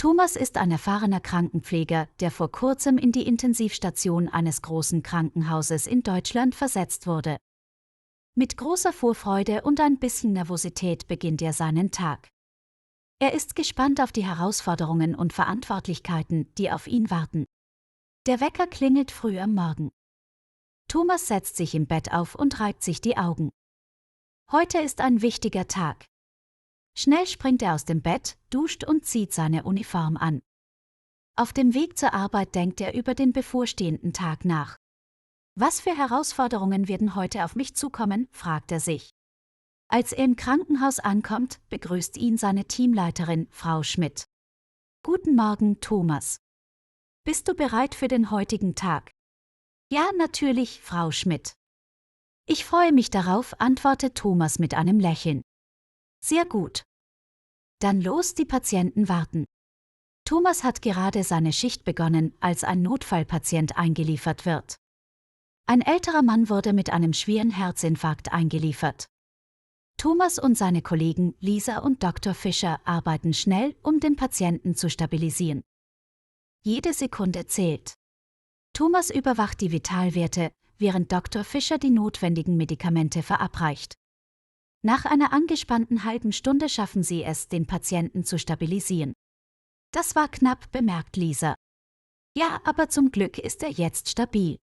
Thomas ist ein erfahrener Krankenpfleger, der vor kurzem in die Intensivstation eines großen Krankenhauses in Deutschland versetzt wurde. Mit großer Vorfreude und ein bisschen Nervosität beginnt er seinen Tag. Er ist gespannt auf die Herausforderungen und Verantwortlichkeiten, die auf ihn warten. Der Wecker klingelt früh am Morgen. Thomas setzt sich im Bett auf und reibt sich die Augen. Heute ist ein wichtiger Tag. Schnell springt er aus dem Bett, duscht und zieht seine Uniform an. Auf dem Weg zur Arbeit denkt er über den bevorstehenden Tag nach. Was für Herausforderungen werden heute auf mich zukommen, fragt er sich. Als er im Krankenhaus ankommt, begrüßt ihn seine Teamleiterin, Frau Schmidt. Guten Morgen, Thomas. Bist du bereit für den heutigen Tag? Ja, natürlich, Frau Schmidt. Ich freue mich darauf, antwortet Thomas mit einem Lächeln. Sehr gut. Dann los, die Patienten warten. Thomas hat gerade seine Schicht begonnen, als ein Notfallpatient eingeliefert wird. Ein älterer Mann wurde mit einem schweren Herzinfarkt eingeliefert. Thomas und seine Kollegen Lisa und Dr. Fischer arbeiten schnell, um den Patienten zu stabilisieren. Jede Sekunde zählt. Thomas überwacht die Vitalwerte, während Dr. Fischer die notwendigen Medikamente verabreicht. Nach einer angespannten halben Stunde schaffen sie es, den Patienten zu stabilisieren. Das war knapp, bemerkt Lisa. Ja, aber zum Glück ist er jetzt stabil.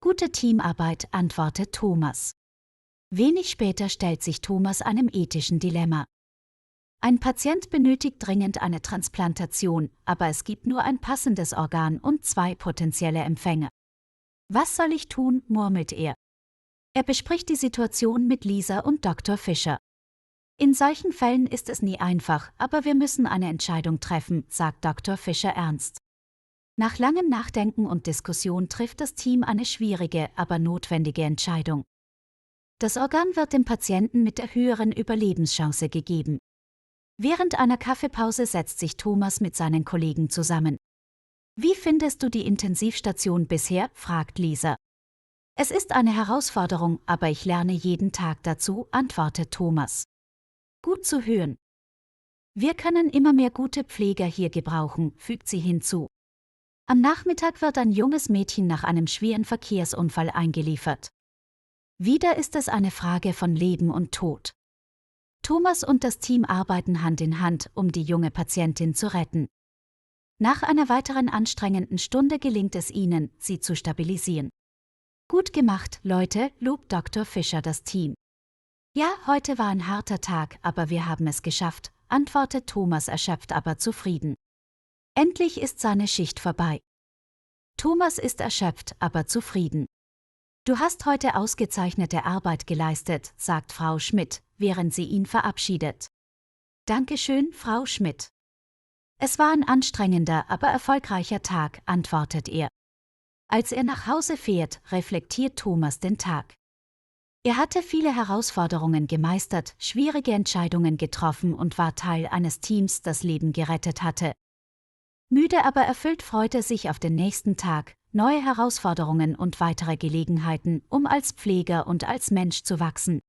Gute Teamarbeit, antwortet Thomas. Wenig später stellt sich Thomas einem ethischen Dilemma. Ein Patient benötigt dringend eine Transplantation, aber es gibt nur ein passendes Organ und 2 potenzielle Empfänger. Was soll ich tun, murmelt er. Er bespricht die Situation mit Lisa und Dr. Fischer. In solchen Fällen ist es nie einfach, aber wir müssen eine Entscheidung treffen, sagt Dr. Fischer ernst. Nach langem Nachdenken und Diskussion trifft das Team eine schwierige, aber notwendige Entscheidung. Das Organ wird dem Patienten mit der höheren Überlebenschance gegeben. Während einer Kaffeepause setzt sich Thomas mit seinen Kollegen zusammen. Wie findest du die Intensivstation bisher? Fragt Lisa. Es ist eine Herausforderung, aber ich lerne jeden Tag dazu, antwortet Thomas. Gut zu hören. Wir können immer mehr gute Pfleger hier gebrauchen, fügt sie hinzu. Am Nachmittag wird ein junges Mädchen nach einem schweren Verkehrsunfall eingeliefert. Wieder ist es eine Frage von Leben und Tod. Thomas und das Team arbeiten Hand in Hand, um die junge Patientin zu retten. Nach einer weiteren anstrengenden Stunde gelingt es ihnen, sie zu stabilisieren. Gut gemacht, Leute, lobt Dr. Fischer das Team. Ja, heute war ein harter Tag, aber wir haben es geschafft, antwortet Thomas erschöpft, aber zufrieden. Endlich ist seine Schicht vorbei. Thomas ist erschöpft, aber zufrieden. Du hast heute ausgezeichnete Arbeit geleistet, sagt Frau Schmidt, während sie ihn verabschiedet. Dankeschön, Frau Schmidt. Es war ein anstrengender, aber erfolgreicher Tag, antwortet er. Als er nach Hause fährt, reflektiert Thomas den Tag. Er hatte viele Herausforderungen gemeistert, schwierige Entscheidungen getroffen und war Teil eines Teams, das Leben gerettet hatte. Müde, aber erfüllt freut er sich auf den nächsten Tag, neue Herausforderungen und weitere Gelegenheiten, um als Pfleger und als Mensch zu wachsen.